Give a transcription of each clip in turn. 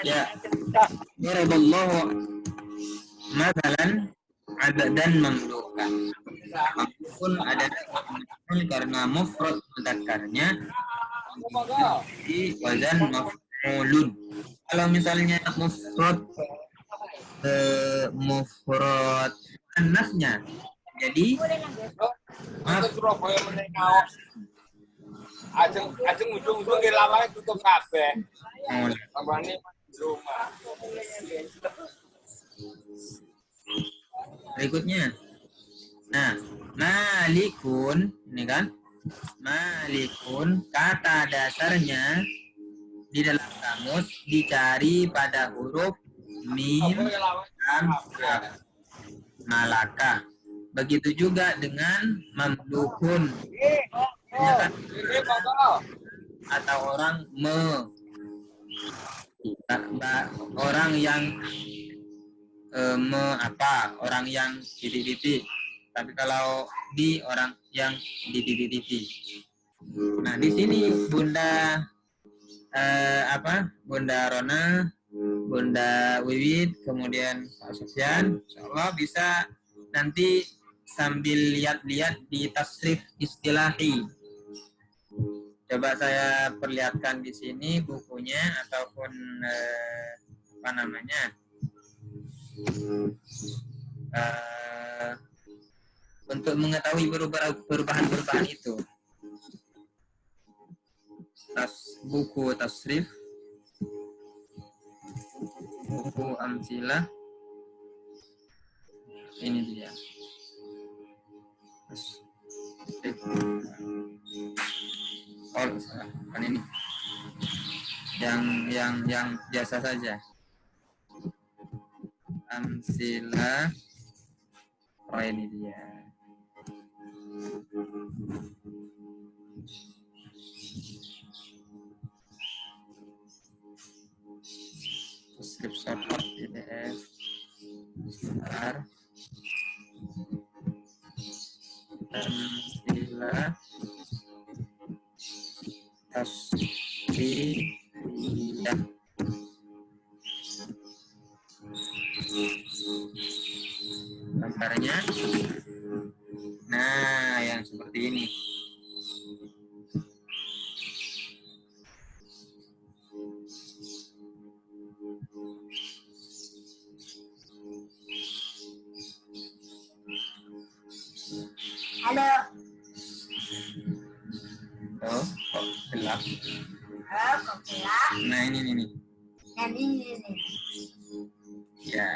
Ya, daraballahu mathalan abdan mamlukan. Pun adalah karena mufrad mudzakarnya di wazan maf'ulun. Kalau misalnya mufrad anasnya jadi ajeng ujung-ujung ke lawange tutup kabeh. Lawane rumah. Berikutnya. Nah, malikun ini kan? Malikun kata dasarnya di dalam kamus dicari pada huruf mim dan malaka. Begitu juga dengan mamlukun. Atau orang orang yang orang yang titik-titik. Tapi kalau di orang yang titik-titik. Nah, di sini Bunda Bunda Rona, Bunda Wiwit, kemudian Pak Sofyan, insyaallah bisa nanti sambil lihat-lihat di tasrif istilahi. Coba saya perlihatkan di sini bukunya ataupun untuk mengetahui perubahan-perubahan itu. Buku tasrif, buku amsilah, ini dia. Kan ini yang biasa saja. Amsilah, ini dia. Tasrif support PDF besar. Amsilah tasrifiyah. Gambarnya, nah yang seperti ini. Halo. Oh, kok gelap? Oh, kok gelap? Nah ini. Yang ini nih. Ya.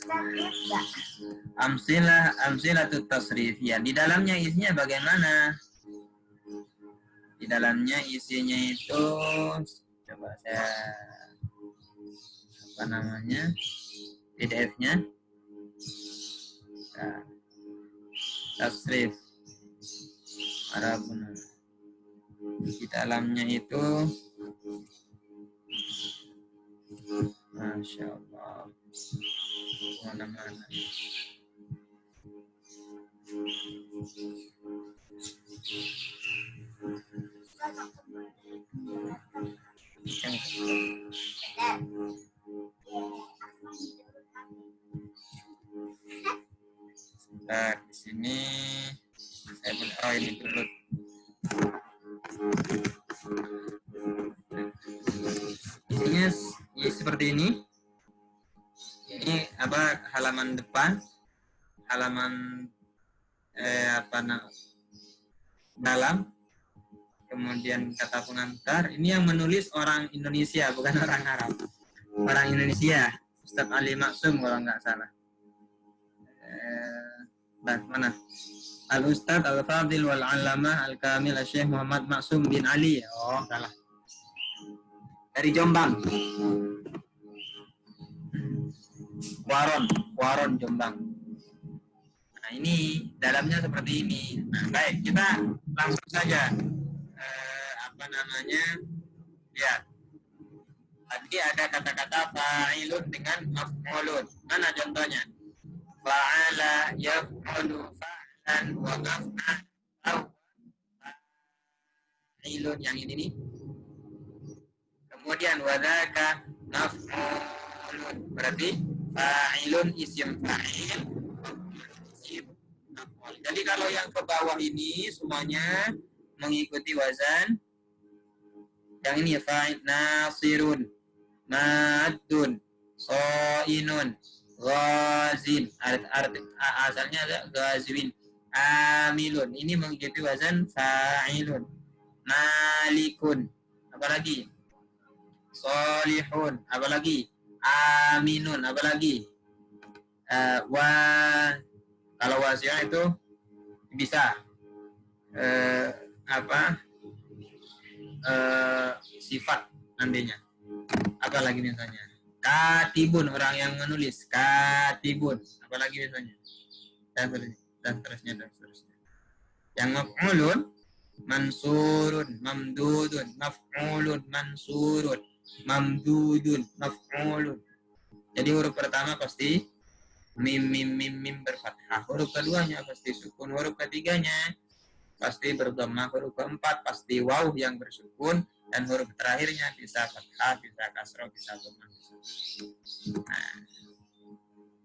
Sakit nggak? Amsilatut tasrifiyah. Di dalamnya isinya bagaimana? Di dalamnya isinya itu coba saya PDF-nya. Nah, tasrif Arabun. Di dalamnya itu Masya Allah, mana-mana. Nah, di sini saya ini dulu. Isinya ya, seperti ini. Ini halaman depan, halaman dalam, kemudian kata pengantar. Ini yang menulis orang Indonesia, bukan orang Arab. Orang Indonesia, Ustaz Ali Maksum kalau nggak salah. Mana? Al-Ustaz Al-Fadil Wal-Alamah Al-Kamil Syekh Muhammad Maksum bin Ali. Oh, salah. Dari Jombang. Waron Jombang. Nah, ini dalamnya seperti ini. Nah, baik, kita langsung saja lihat. Tadi ada kata-kata fa'ilun dengan maf'ulun. Mana contohnya? Fa'ala yaf'alu fa'lan wa maf'al fa'ilun, yang ini nih. Kemudian wadaka maf'ulun. Berarti fa'ilun isim fa'il. Isim maf'ul. Jadi kalau yang ke bawah ini semuanya mengikuti wazan. Yang ini fa'il nasirun, madun, soinun, ghazin. Asalnya ada ghazwin. Amilun. Ini mengikuti wazan fa'ilun. Malikun. Apalagi? Solihun. Apalagi? Aminun. Apalagi? Kalau wasi'ah itu bisa sifat nantinya. Apalagi misalnya? Katibun, orang yang menulis. Katibun. Apalagi misalnya? Dan seterusnya. Yang maf'ulun, mansurun, mamdudun, maf'ulun, mansurun, mamdudun, maf'ulun. Jadi huruf pertama pasti mim berfathah. Huruf keduanya pasti sukun. Huruf ketiganya pasti berdhamma. Huruf keempat pasti waw yang bersukun. Dan huruf terakhirnya bisa fathah, bisa kasroh, bisa dhamma. Nah,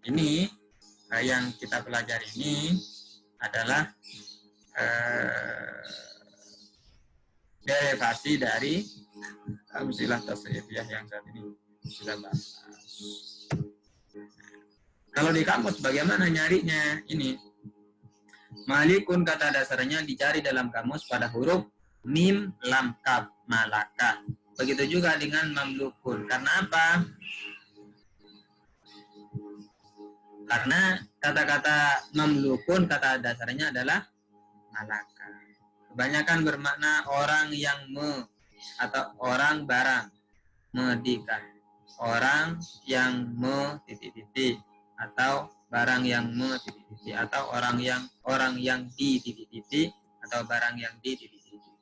ini yang kita pelajari ini adalah derivasi dari amsilah tasrifiyah yang saat ini kita bahas. Kalau di kamus bagaimana nyarinya? Ini malikun kata dasarnya dicari dalam kamus pada huruf mim, lam, kaf, malaka. Begitu juga dengan mamlukun. Karena apa? Karena kata-kata mamlukun kata dasarnya adalah malaka. Kebanyakan bermakna orang yang atau orang barang medikan. Orang yang titik-titik atau barang yang titik-titik atau orang yang di titik-titik atau barang yang di titik-titik.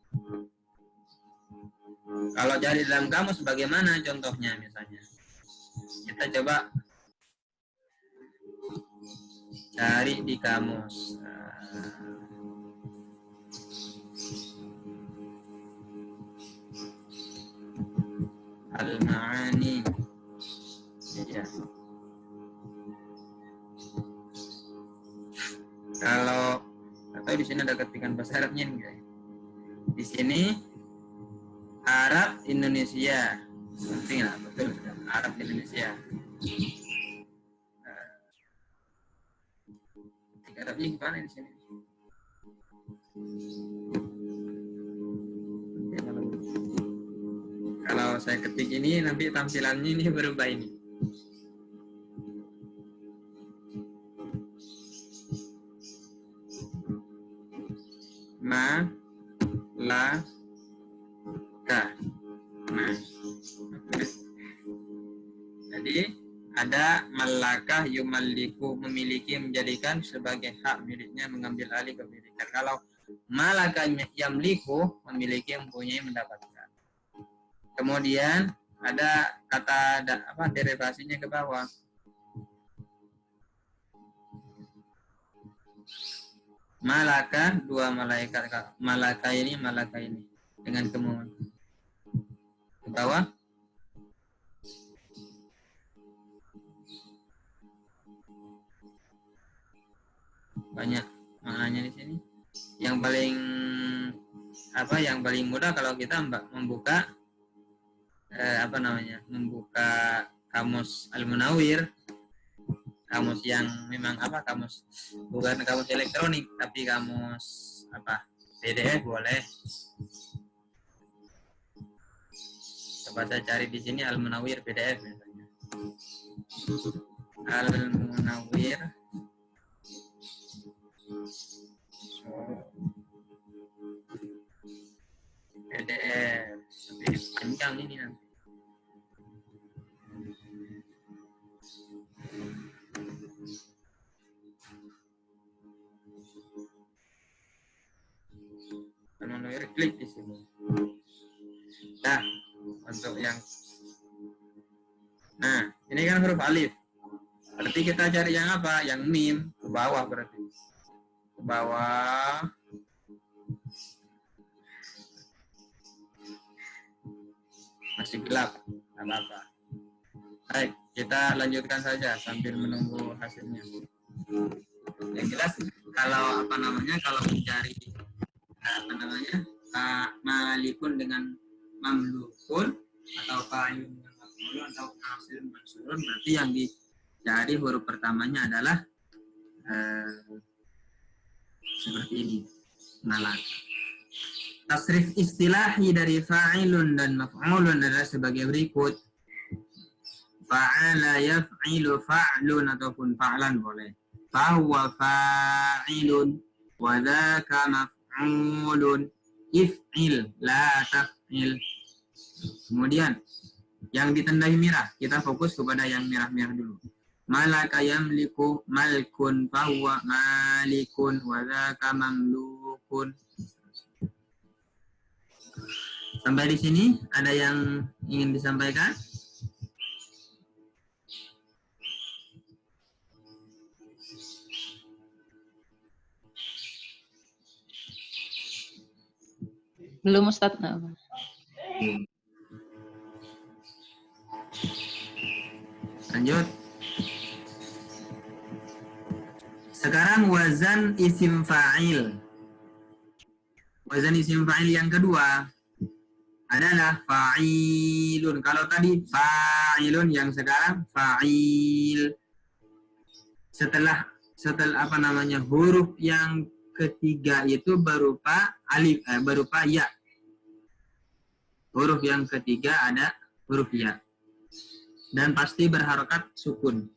Kalau cari dalam kamus bagaimana contohnya misalnya? Kita coba cari di kamus. Al-ma'ani. Ya. Kalau atau di sini ada ketikan bahasa Arabnya enggak? Di sini Arab Indonesia. Penting lah, betul. Arab Indonesia. Arabnya gimana di sini? Kalau saya ketik ini nanti tampilannya ini berubah ini. Malaka. Nah. Jadi ada malakah yumalliku, memiliki, menjadikan sebagai hak miliknya, mengambil alih kepemilikan. Kalau malaka yamliku, memiliki, mempunyai, mendapatkan. Kemudian ada kata derivasinya ke bawah. Malaka, dua malaikat. Malaka ini dengan kemudian ke bawah. Banyak maknanya di sini. Yang paling mudah kalau kita membuka membuka kamus Al-Munawwir, kamus yang memang kamus bukan kamus elektronik tapi kamus PDF boleh. Coba saya cari di sini Al-Munawwir PDF misalnya. Al-Munawwir PDF panjang ini nanti. Al-Munawwir klik di sini. Nah, untuk ini kan huruf alif. Berarti kita cari yang apa? Yang mim, ke bawah berarti. Ke bawah. Masih gelap, enggak apa-apa. Baik, kita lanjutkan saja sambil menunggu hasilnya. Yang jelas kalau kalau mencari malikun dengan mamlukun atau fa'ilun dengan maf'ulun atau hasilun mansurun, berarti yang dicari huruf pertamanya adalah seperti ini, malak. Tasrif istilahi dari fa'ilun dan maf'ulun adalah sebagai berikut. Fa'ala yaf'ilu fa'lun ataupun fa'lan boleh. Fahuwa fa'ilun wa dzaka maf'ulun. If'il la taf'il. Kemudian yang ditandai merah, kita fokus kepada yang merah-merah dulu. Malaka yamliku malkun fahuwa malikun wa dzaka mamlukun. Sampai di sini ada yang ingin disampaikan? Belum Ustaz. Lanjut. Sekarang wazan isim fa'il. Wazan isim fa'il yang kedua adalah fa'ilun. Kalau tadi fa'ilun, yang sekarang fa'il. Setelah huruf yang ketiga itu berupa alif, berupa ya. Huruf yang ketiga ada huruf ya. Dan pasti berharokat sukun.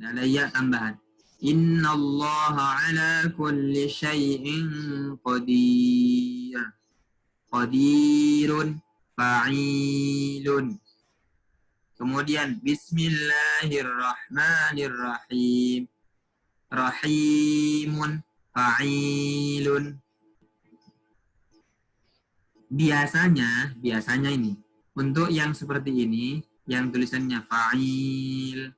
Ada ya tambahan. Innallaha ala kulli syai'in qadir. Qadirun fa'ilun. Kemudian bismillahirrahmanirrahim. Rahimun fa'ilun. Biasanya ini untuk yang seperti ini, yang tulisannya fa'il,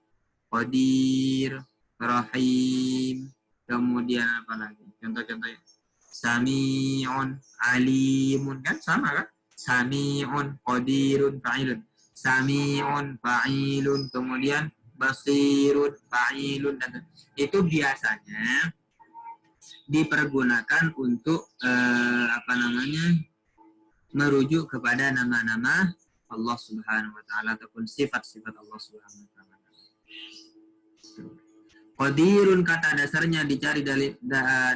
qadir, rahim, kemudian apa lagi? Contoh-contohnya. Sami'un, alimun, kan sama kan? Sami'un, qadirun, fa'ilun. Sami'un, fa'ilun, kemudian basirun, fa'ilun, dan itu biasanya dipergunakan untuk merujuk kepada nama-nama Allah Subhanahu wa taala ataupun sifat-sifat Allah Subhanahu wa taala. Qadirun kata dasarnya dicari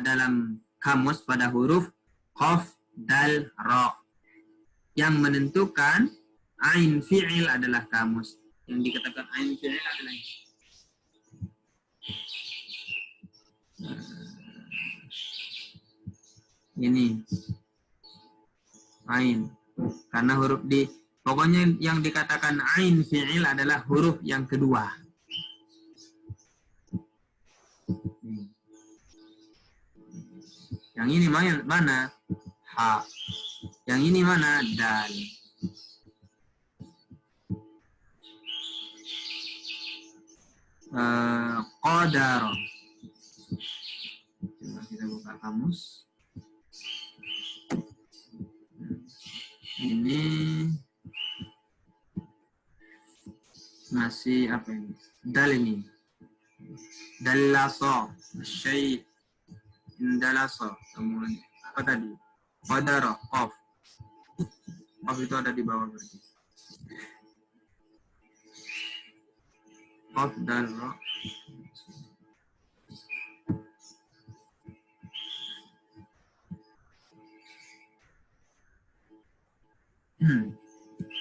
dalam kamus pada huruf qaf, dal, ra. Yang menentukan ain fi'il adalah kamus. Yang dikatakan ain fi'il adalah ini. Ain. Karena huruf pokoknya yang dikatakan ain fi'il adalah huruf yang kedua. Yang ini mana? Ha. Yang ini mana? Dal. Qadar. Coba kita buka kamus. Ini masih apa ini? Dal ini. Dallasa. Syai' indalasa. Kemudian apa tadi? Qadara. Qaf. Qaf itu ada di bawah berarti. Qaf, dal, ra.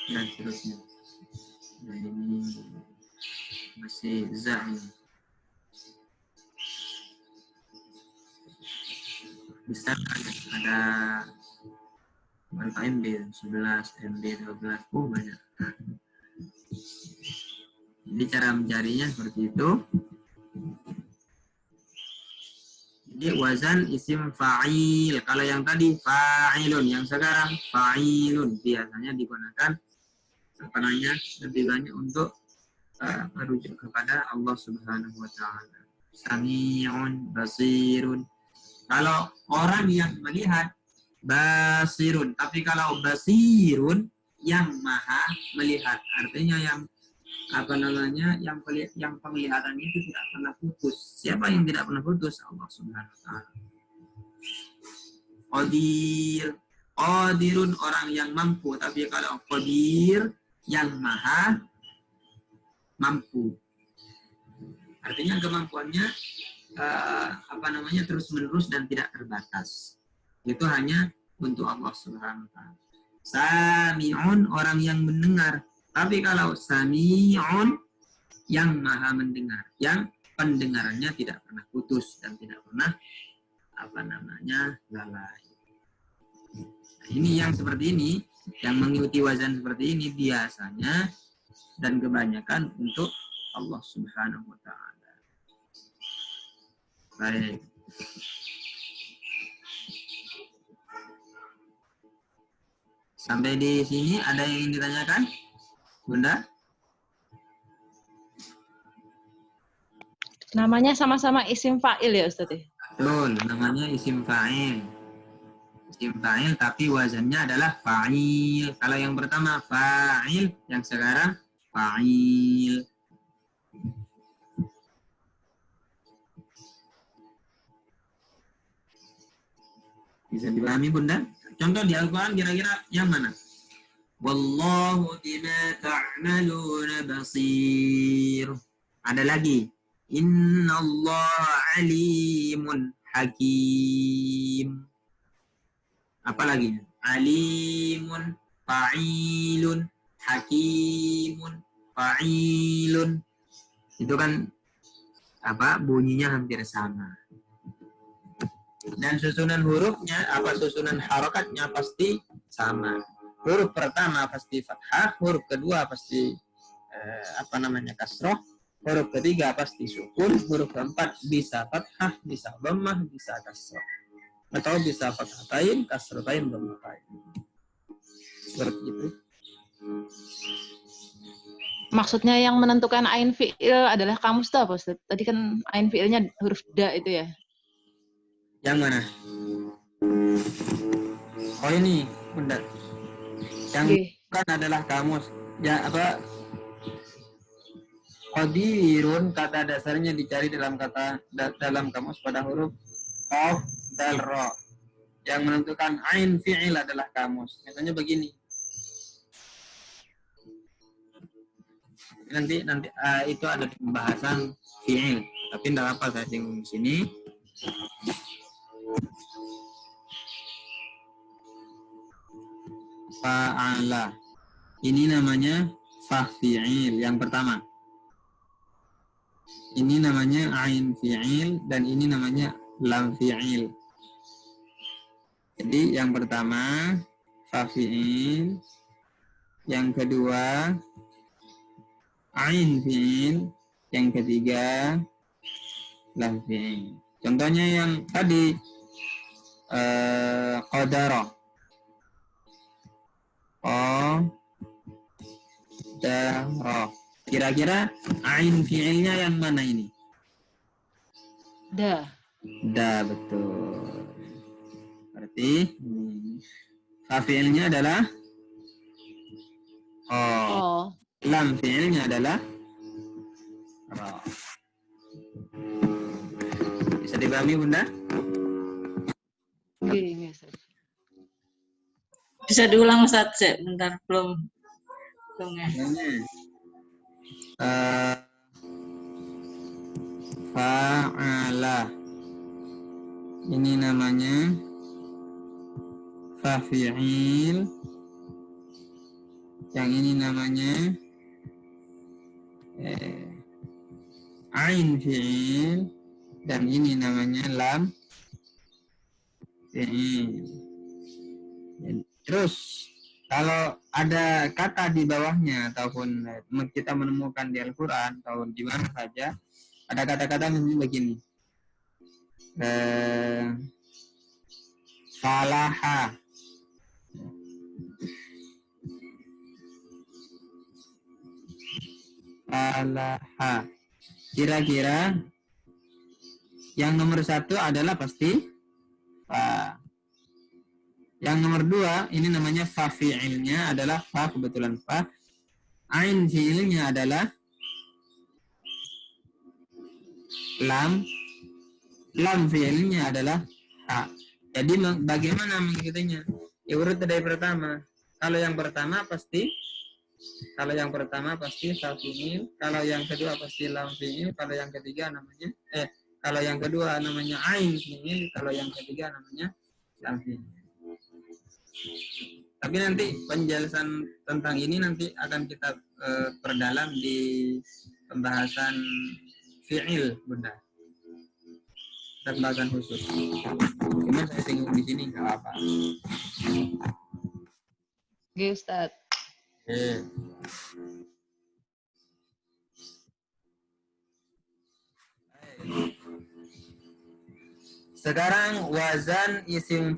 Dan seterusnya. Nah, ini masih za ini. Bisa ada berapa MB? 11 MB, 12. Banyak. Jadi cara mencarinya seperti itu. Jadi wazan isim fa'il. Kalau yang tadi fa'ilun, yang sekarang fa'ilun, biasanya digunakan lebih banyak untuk merujuk kepada Allah Subhanahu wa taala. Sami'un, basirun. Kalau orang yang melihat basirun, tapi kalau basirun yang maha melihat. Artinya yang yang penglihatannya itu tidak pernah putus. Siapa yang tidak pernah putus? Allah Subhanahu wa taala. Qadirun orang yang mampu, tapi kalau qadir yang maha mampu. Artinya kemampuannya terus menerus dan tidak terbatas. Itu hanya untuk Allah Subhanahu wa taala. Sami'un orang yang mendengar. Tapi kalau sami'un yang maha mendengar, yang pendengarannya tidak pernah putus dan tidak pernah lalai. Nah, ini yang seperti ini, yang mengikuti wazan seperti ini biasanya dan kebanyakan untuk Allah Subhanahu wa taala. Baik. Sampai di sini ada yang ingin ditanyakan? Bunda? Namanya sama-sama isim fa'il ya Ustaz? Betul, namanya isim fa'il. Isim fa'il tapi wazannya adalah fa'il. Kalau yang pertama fa'il, yang sekarang fa'il. Bisa dipahami Bunda? Contoh di Al-Quran kira-kira yang mana? Wallahu bima ta'maluna basir. Ada lagi. Innallaha alimun hakim. Apa lagi? Alimun, fa'ilun, hakimun, fa'ilun. Itu kan bunyinya hampir sama. Dan susunan hurufnya, susunan harokatnya pasti sama. Huruf pertama pasti fathah, huruf kedua pasti kasroh, huruf ketiga pasti sukun, huruf keempat bisa fathah, bisa dhammah, bisa kasroh, atau bisa fathatain, kasrotain, dhammatain. Seperti itu. Maksudnya yang menentukan ain fi'il adalah kamus tuh apa Ustaz? Tadi kan ain fi'ilnya huruf da itu ya. Yang mana? Oh ini, Bunda. Yang kan adalah kamus. Ya qadirun kata dasarnya dicari dalam kamus pada huruf qaf, dal, ra. Yang menentukan ain fi'il adalah kamus. Misalnya begini. Nanti itu ada pembahasan fi'il, tapi tidak apa saya singgung di sini. Fa'ala. Ini namanya fa fi'il yang pertama. Ini namanya ain fi'il dan ini namanya lam fi'il. Jadi yang pertama fa fi'il, yang kedua ain fi'il, yang ketiga lam fi'il. Contohnya yang tadi qadara. Qadara. Kira-kira ain fi'ilnya yang mana ini? Da. Da, betul. Berarti fa fi'ilnya adalah lam fi'ilnya adalah ra. Bisa dipahami Bunda? Iya, Ustaz. Bisa diulang Ustaz, bentar belum ya. Fa'ala. Ini namanya fa fi'il. Yang ini namanya ain fi'il dan ini namanya lam fi'il. Terus kalau ada kata di bawahnya ataupun kita menemukan di Al-Quran atau di mana saja ada kata-kata begini. Salaha. Salaha. Kira-kira yang nomor satu adalah pasti fa. Yang nomor 2 ini namanya fa fi'ilnya adalah fa, kebetulan fa. Ain fi'ilnya adalah lam. Lam fi'ilnya adalah ha. Jadi bagaimana mengikutinya? Ya urut dari pertama. Kalau yang pertama pasti fa fi'il, kalau yang kedua pasti lam fi'il, kalau yang ketiga namanya kalau yang kedua namanya ain fi'il, kalau yang ketiga namanya lam fi'il. Tapi nanti penjelasan tentang ini nanti akan kita perdalam di pembahasan fi'il, Bunda. Pembahasan khusus. Cuma saya singgung di sini nggak apa-apa. Oke, Ustaz. Sekarang wazan isim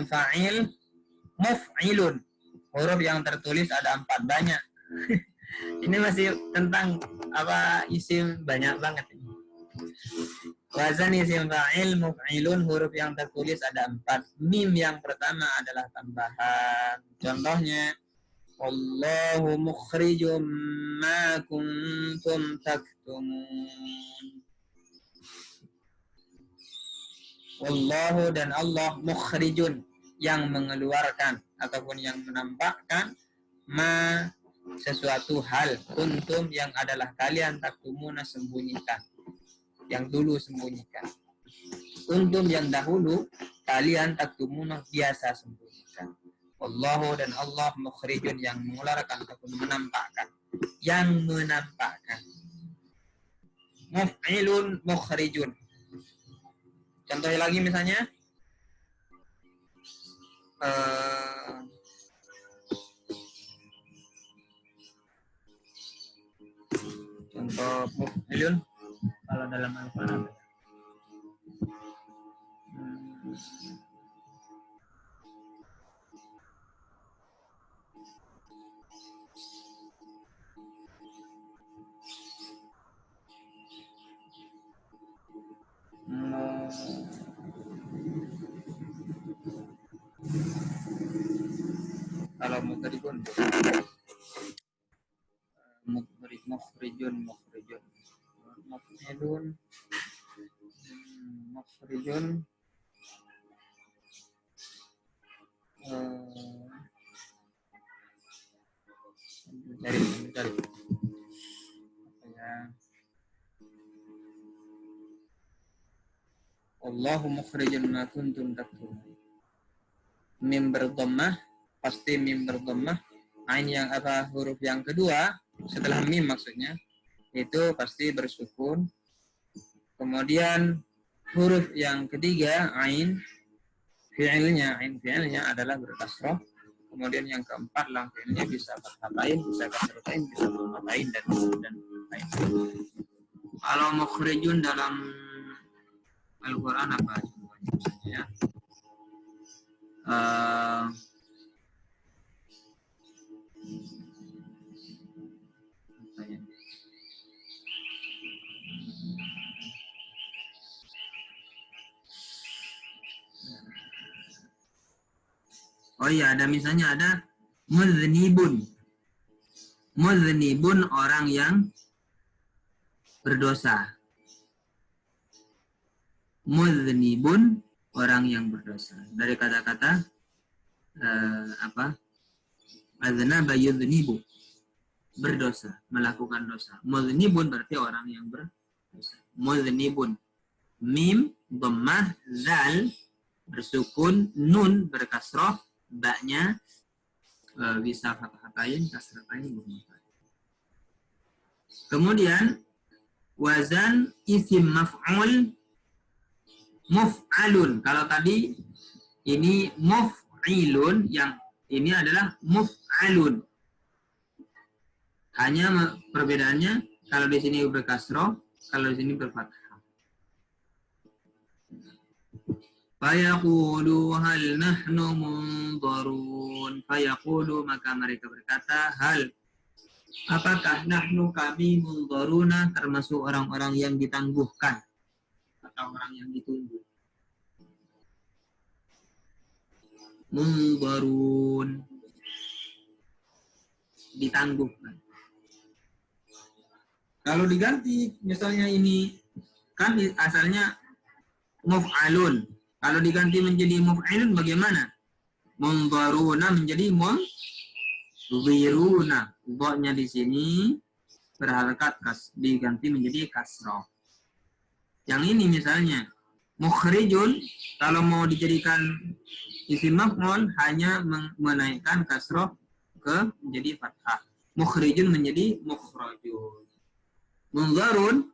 fa'il muf'ilun. Huruf yang tertulis ada 4, banyak. Ini masih tentang apa isim, banyak banget. Wazan isim fa'il muf'ilun, huruf yang tertulis ada 4. Mim yang pertama adalah tambahan. Contohnya Wallahu mukhrijum ma kuntum taktumun. Wallahu dan Allah mukhrijun, yang mengeluarkan ataupun yang menampakkan ma sesuatu hal, kuntum yang adalah kalian, taktumuna sembunyikan, yang dulu sembunyikan. Kuntum yang dahulu, kalian taktumuna biasa sembunyikan. Wallahu dan Allah mukhrijun, yang mengeluarkan ataupun menampakkan, yang menampakkan. Muf'ilun mukhrijun. Contoh lagi misalnya contoh muf'ilun kalau dalam Al-Qur'an. Kalau mukhrijun muf'ilun cari Allahu mukhrijun ma kuntum taktumun. Mim berdhammah, pasti mim berdhammah. Ain yang apa, huruf yang kedua setelah mim maksudnya, itu pasti bersukun. Kemudian huruf yang ketiga ain fi'ilnya adalah berkasrah. Kemudian yang keempat lam fi'ilnya bisa fathatain, bisa kasratain, bisa dhammatain dan lain. Kalau mukhrijun dalam Al-Quran apa contohnya? Oh iya, ada misalnya ada muznibun. Muznibun, orang yang berdosa. Muznibun, orang yang berdosa. Dari kata-kata apa? Aznaba yuznibu, berdosa, melakukan dosa. Muznibun berarti orang yang berdosa. Muznibun. Mim dhammah, zal bersukun, nun berkasrah, ba-nya bisa fathatain, kasratain, dhammatain. Kemudian wazan isim maf'ul muf'alun. Kalau tadi ini muf'ilun, yang ini adalah muf'alun. Hanya perbedaannya kalau di sini berkasroh, kalau di sini berfathah. Fayaqulu hal nahnu munzarun. Fayaqulu, maka mereka berkata, hal, apakah nahnu, kami, munzaruna, termasuk orang-orang yang ditangguhkan atau orang yang ditunggu. Munzarun, ditangguhkan. Kalau diganti, misalnya ini kan asalnya muf'alun. Kalau diganti menjadi muf'ilun bagaimana? Munzaruna menjadi munziruna. Dha-nya di sini berharakat diganti menjadi kasrah. Yang ini misalnya mukhrijun, kalau mau dijadikan isim maf'ul hanya menaikkan kasrah ke menjadi fathah. Mukhrijun menjadi mukhrajun. Munzarun,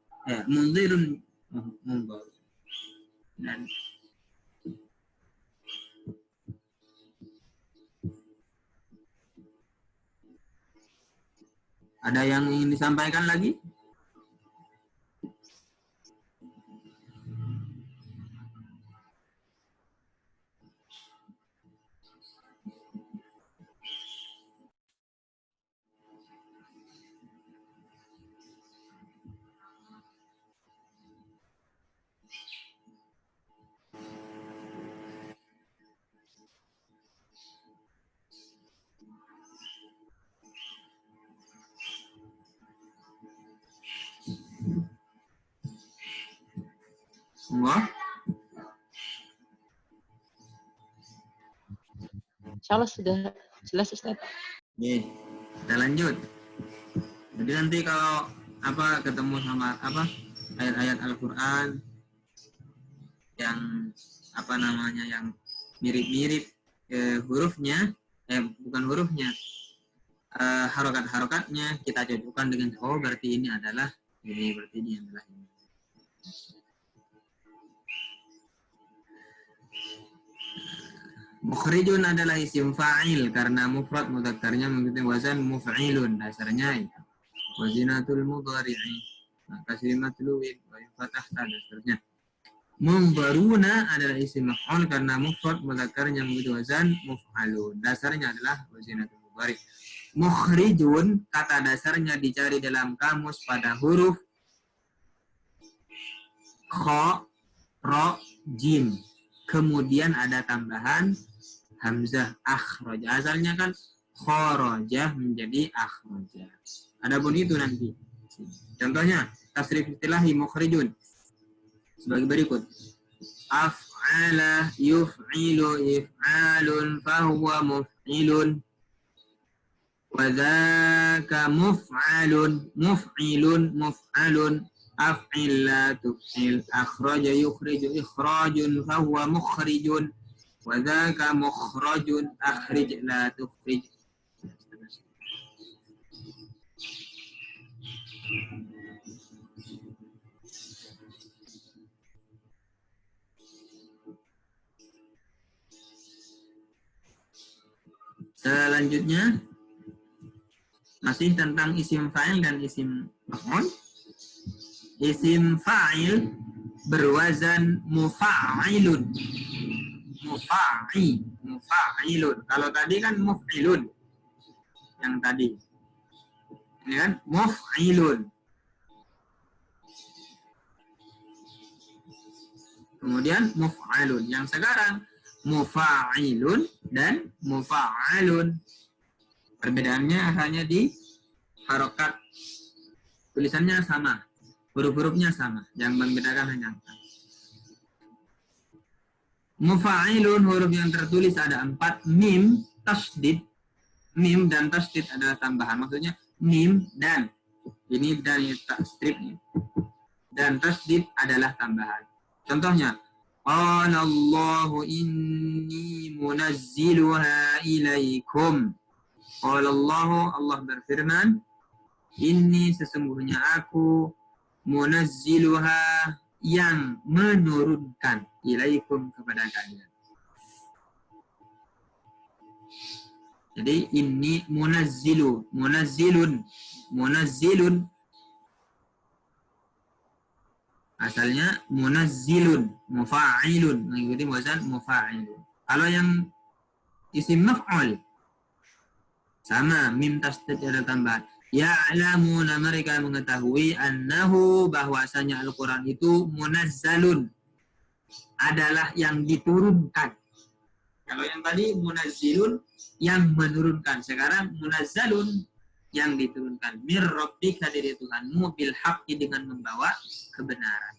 munzirun, munzarun. Dan ada yang ingin disampaikan lagi? Semua? Insyaallah sudah jelas Ustaz. Oke, kita lanjut. Jadi nanti kalau ketemu sama ayat-ayat Al-Qur'an yang yang mirip-mirip hurufnya, bukan hurufnya, harokat-harokatnya kita cocokkan dengan berarti ini adalah ini, berarti ini adalah ini. Mukhrijun adalah isim fa'il karena mufrad mudzakarnya mengikuti wazan muf'ilun, dasarnya itu. Wazinatul mudhari'i, kasri matluwin, wa fatah dan seterusnya. Munzaruna adalah isim maf'ul karena mufrad mudzakarnya mengikuti wazan muf'alun, dasarnya adalah wazinatul mudhari'. Mukhrijun kata dasarnya dicari dalam kamus pada huruf kha, ra, jim. Kemudian ada tambahan hamzah akhraja. Asalnya kan kharaja menjadi akhraja. Adapun itu nanti. Contohnya tasrif istilahi mukhrijun sebagai berikut. Af'ala yuf'ilu if'alun fahuwa muf'ilun. Wa dzaka muf'alun muf'ilun muf'alun. Af'il la tuf'il, akhraja yukhriju ikhrajun fahuwa mukhrijun, wa dzaka mukhrajun, akhrij la tukhrij. Selanjutnya masih tentang isim fa'il dan isim maf'ul. Isim fa'il berwazan mufa'ilun. Mufa'ilun. Kalau tadi kan muf'ilun. Yang tadi. Ini kan muf'ilun. Kemudian muf'alun. Yang sekarang mufa'ilun dan mufa'alun. Perbedaannya hanya di harokat. Tulisannya sama. Huruf-hurufnya sama, yang membedakan hanya angka. Mufa'ilun, huruf yang tertulis ada 4, mim, tasdid. Mim dan tasdid adalah tambahan, maksudnya mim dan. Ini dari strip ini. Dan tasdid adalah tambahan. Contohnya, qala Allahu inni munazziluha ilaikum. Qala Allahu, Allah berfirman, inni sesungguhnya aku munazziluha yang menurunkan ilaikum kepada kalian. Jadi ini munazzilun asalnya munazzilun mufa'ilun, mengikuti wazan mufa'ilun. Kalau yang isim maf'ul sama mim tasdid ada tambahan. Ya'lamuna, mereka mengetahui annahu, bahwasanya Al-Quran itu munazzalun, adalah yang diturunkan. Kalau yang tadi munazzilun yang menurunkan. Sekarang munazzalun yang diturunkan. Mir rabbika dari Tuhanmu bil haqqi dengan membawa kebenaran.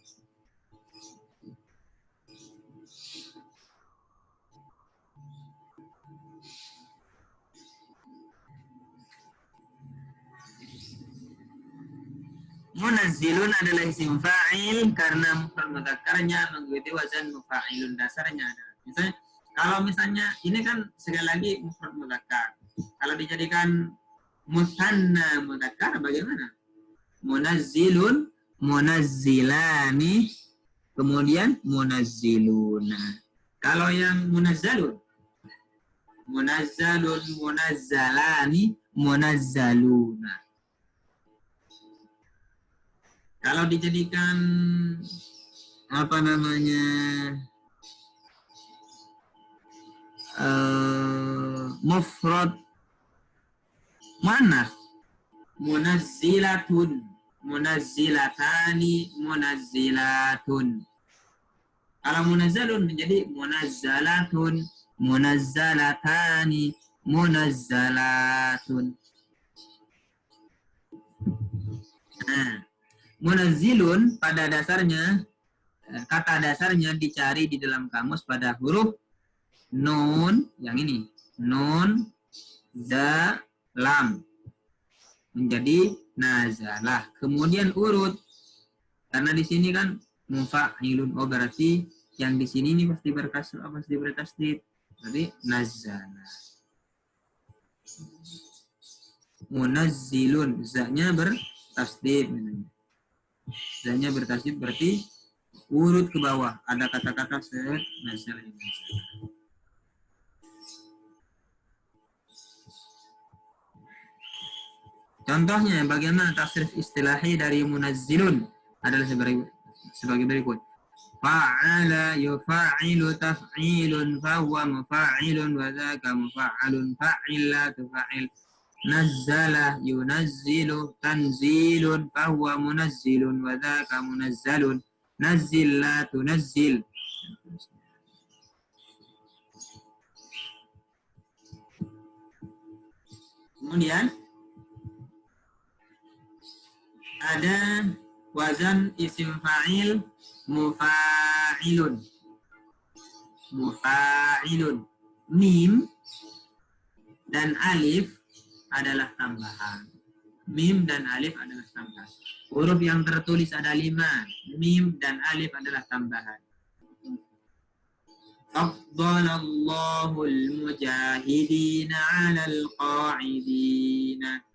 Munazzilun adalah isim fa'il karena mufrad mudzakarnya mengikuti wazan mufa'ilun, dasarnya adalah. Misalnya kalau misalnya ini kan sekali lagi mufrad mudzakkar. Kalau dijadikan musanna mudzakkar bagaimana? Munazzilun, munazzilani, kemudian munazziluna. Kalau yang munazzalun, munazzalun, munazzalani, munazzaluna. Kalau dijadikan apa namanya mufrad muannats, munazzilatun, munazzilatani, munazzilatun. Kalau munazzalun menjadi munazzalatun, munazzalatani, munazzalatun. Nah, munazzilun pada dasarnya, kata dasarnya dicari di dalam kamus pada huruf nun, yang ini, nun, za, lam, menjadi nazalah. Kemudian urut, karena di sini kan mufa'ilun, oh berarti yang di sini ini pasti berkasrah, pasti bertasdid, berarti nazalah. Munazzilun, za-nya bertasdid, zanya bertasdid berarti urut ke bawah. Ada kata-kata set nazal. Contohnya bagaimana tasrif istilahi dari munazzilun adalah sebagai berikut. Fa'ala yufa'ilu taf'ilun fahuwa mufa'ilun wa dzaka mufa'alun fa'ila tufa'il. Nazzala yunazzilu tanzilun fahuwa munazzilun wa dzaka munazzalun nazzil la tunazzil. Kemudian ada wazan isim fa'il mufa'ilun. Mufa'ilun, mim dan alif adalah tambahan. Mim dan alif adalah tambahan. Huruf yang tertulis ada 5. Mim dan alif adalah tambahan. Faddalallahu al-mujahidina 'alal qa'idina.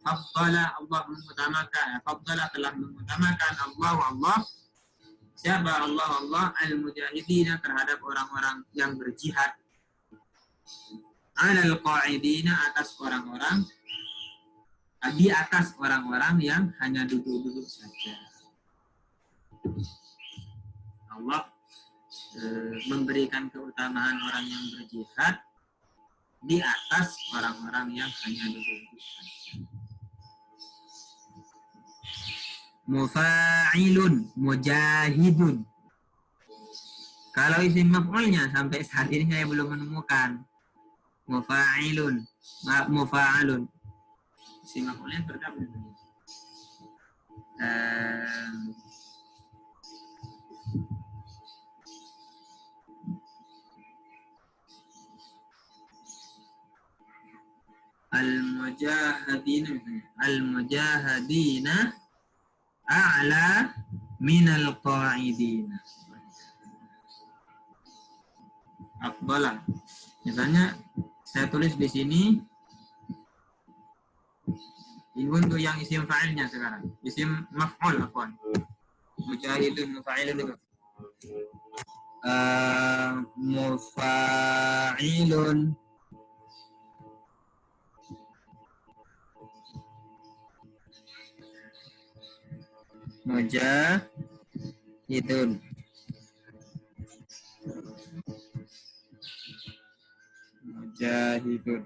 Faddala, Allah mengutamakan. Faddala telah mengutamakan Allah. Siapa Allah al-mujahidina terhadap orang-orang yang berjihad. 'Alal qa'idina atas orang-orang, di atas orang-orang yang hanya duduk-duduk saja. Allah memberikan keutamaan orang yang berjihad di atas orang-orang yang hanya duduk-duduk saja. Mufa'ilun, mujahidun. Kalau isim maf'ulnya sampai saat ini saya belum menemukan. Mufa'ilun, mufa'alun. Isim maf'ulnya berapa? Al-mujahadina a'la minal qa'idina. Afdalah. Misalnya saya tulis di sini ini untuk yang isim fa'ilnya sekarang. Isim maf'ul afwan. Mujahidun mufa'ilun itu. Mufa'ilun mujahidun. Mujahidun.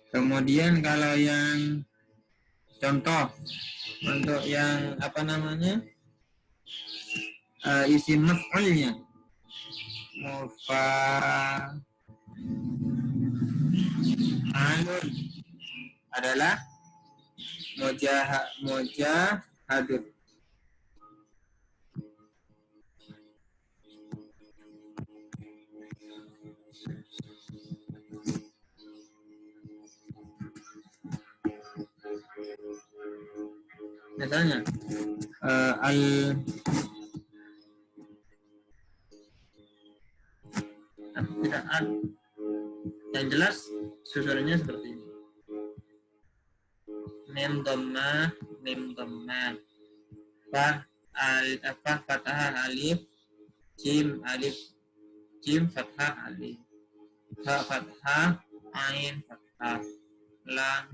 Kemudian kalau yang contoh untuk yang apa namanya isim maf'ulnya mufa'alun adalah mujahadun. Misalnya tidak yang jelas susunannya seperti ini. Mim dhammah fathah alif jim fathah alif ha fathah ain fathah lam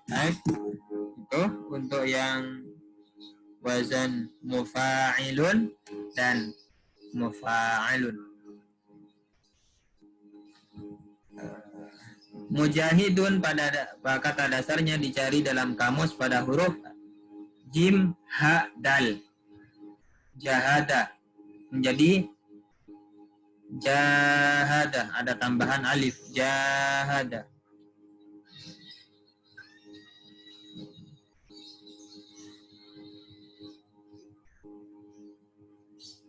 baik. Itu untuk yang wazan mufa'ilun dan mufa'alun. Mujahidun pada kata dasarnya dicari dalam kamus pada huruf jim, ha, dal. Jahada menjadi jahada, ada tambahan alif, jahada.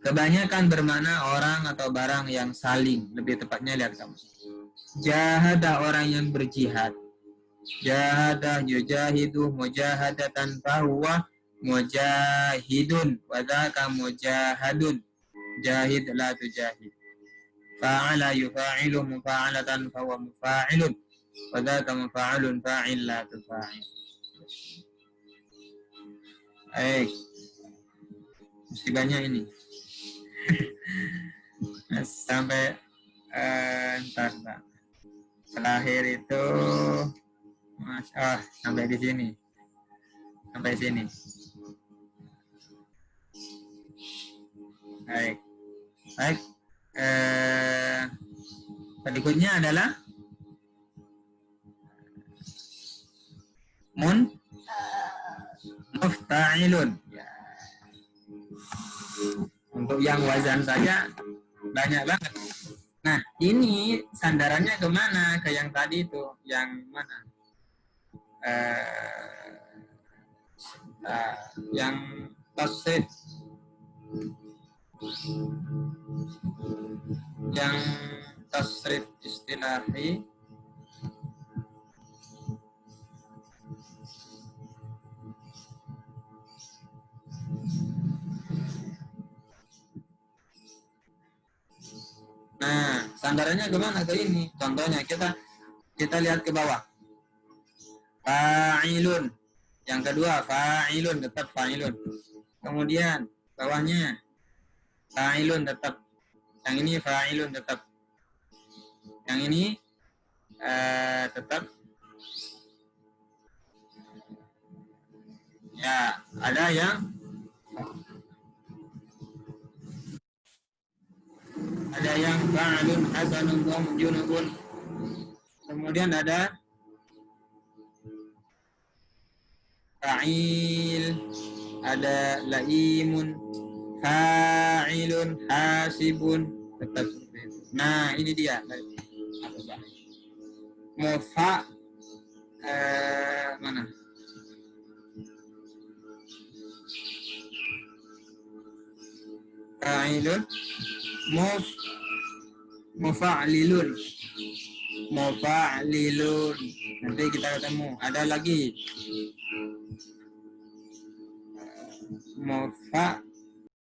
Kebanyakan bermakna orang atau barang yang saling, lebih tepatnya lihat kamu. Jahada orang yang berjihad. Jahadah yujahidu mujahadatan fahuwa mujahidun wa dzaka mujahadun. Jahid la tujahid. Fa'ala yufa'ilu mufa'alatan fahuwa mufa'ilun wa dzaka mufa'alun fa'il la tufa'il. Baik. Mesti banyak ini. Sampai entar terakhir itu sampai di sini, sampai sini. Baik, baik. Berikutnya adalah mufta'ilun. Untuk yang wazan saja banyak banget. Nah, ini sandarannya kemana? Ke yang tadi itu, yang mana? Yang tasrif. Yang tasrif istilahi. Nah, sandarannya kemana? Ke ini. Contohnya kita lihat ke bawah. Fa'ilun. Yang kedua fa'ilun, tetap fa'ilun. Kemudian bawahnya fa'ilun tetap. Yang ini fa'ilun tetap. Yang ini tetap. Ya, ada yang fa'alun hasanun junubun. Kemudian ada fa'il, ada laimun, fa'ilun, hasibun, tetap seperti itu. Nah, ini dia. Mufa mana? Fa'ilun, mufa'lilun. Nanti kita ketemu. Ada lagi mufa